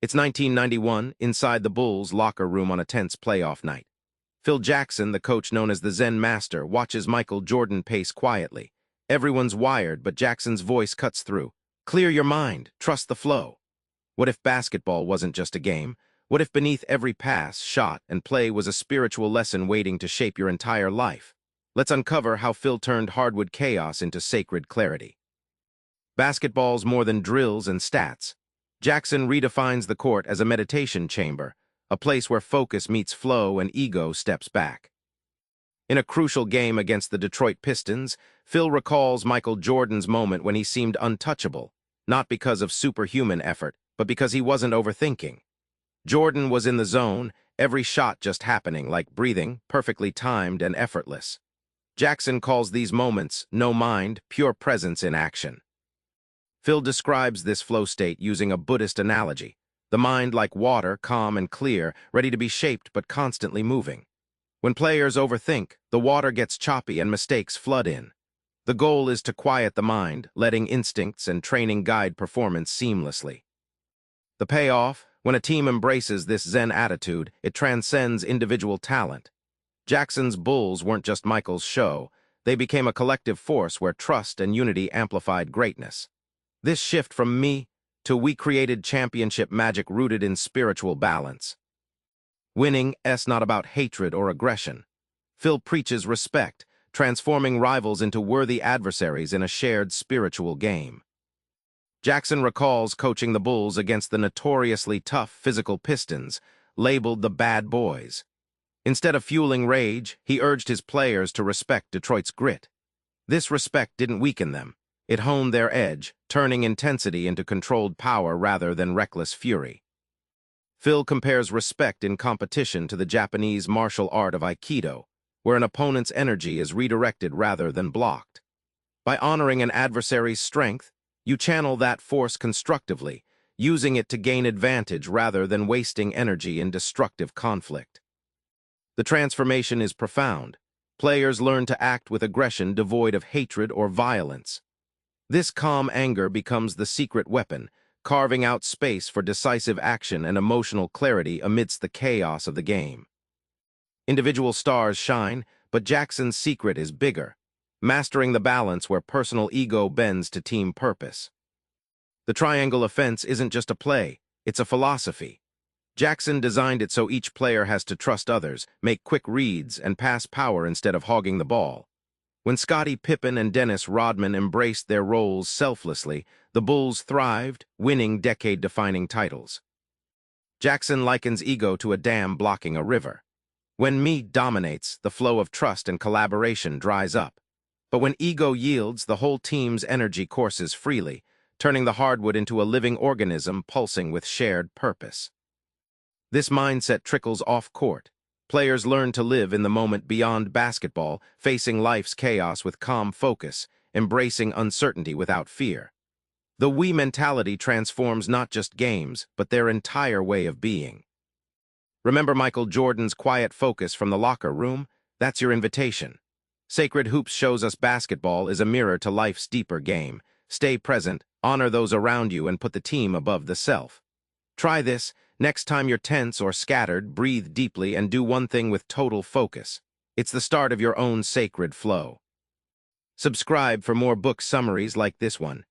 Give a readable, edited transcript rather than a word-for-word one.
It's 1991, inside the Bulls' locker room on a tense playoff night. Phil Jackson, the coach known as the Zen Master, watches Michael Jordan pace quietly. Everyone's wired, but Jackson's voice cuts through. Clear your mind. Trust the flow. What if basketball wasn't just a game? What if beneath every pass, shot, and play was a spiritual lesson waiting to shape your entire life? Let's uncover how Phil turned hardwood chaos into sacred clarity. Basketball's more than drills and stats. Jackson redefines the court as a meditation chamber, a place where focus meets flow and ego steps back. In a crucial game against the Detroit Pistons, Phil recalls Michael Jordan's moment when he seemed untouchable, not because of superhuman effort, but because he wasn't overthinking. Jordan was in the zone, every shot just happening, like breathing, perfectly timed and effortless. Jackson calls these moments no mind, pure presence in action. Phil describes this flow state using a Buddhist analogy, the mind like water, calm and clear, ready to be shaped but constantly moving. When players overthink, the water gets choppy and mistakes flood in. The goal is to quiet the mind, letting instincts and training guide performance seamlessly. The payoff, when a team embraces this Zen attitude, it transcends individual talent. Jackson's Bulls weren't just Michael's show, they became a collective force where trust and unity amplified greatness. This shift from me to we created championship magic rooted in spiritual balance. Winning is not about hatred or aggression. Phil preaches respect, transforming rivals into worthy adversaries in a shared spiritual game. Jackson recalls coaching the Bulls against the notoriously tough physical Pistons, labeled the Bad Boys. Instead of fueling rage, he urged his players to respect Detroit's grit. This respect didn't weaken them. It honed their edge, turning intensity into controlled power rather than reckless fury. Phil compares respect in competition to the Japanese martial art of Aikido, where an opponent's energy is redirected rather than blocked. By honoring an adversary's strength, you channel that force constructively, using it to gain advantage rather than wasting energy in destructive conflict. The transformation is profound. Players learn to act with aggression devoid of hatred or violence. This calm anger becomes the secret weapon, carving out space for decisive action and emotional clarity amidst the chaos of the game. Individual stars shine, but Jackson's secret is bigger, mastering the balance where personal ego bends to team purpose. The triangle offense isn't just a play, it's a philosophy. Jackson designed it so each player has to trust others, make quick reads, and pass power instead of hogging the ball. When Scottie Pippen and Dennis Rodman embraced their roles selflessly, the Bulls thrived, winning decade-defining titles. Jackson likens ego to a dam blocking a river. When me dominates, the flow of trust and collaboration dries up. But when ego yields, the whole team's energy courses freely, turning the hardwood into a living organism pulsing with shared purpose. This mindset trickles off-court. Players learn to live in the moment beyond basketball, facing life's chaos with calm focus, embracing uncertainty without fear. The we mentality transforms not just games, but their entire way of being. Remember Michael Jordan's quiet focus from the locker room? That's your invitation. Sacred Hoops shows us basketball is a mirror to life's deeper game. Stay present, honor those around you, and put the team above the self. Try this. Next time you're tense or scattered, breathe deeply and do one thing with total focus. It's the start of your own sacred flow. Subscribe for more book summaries like this one.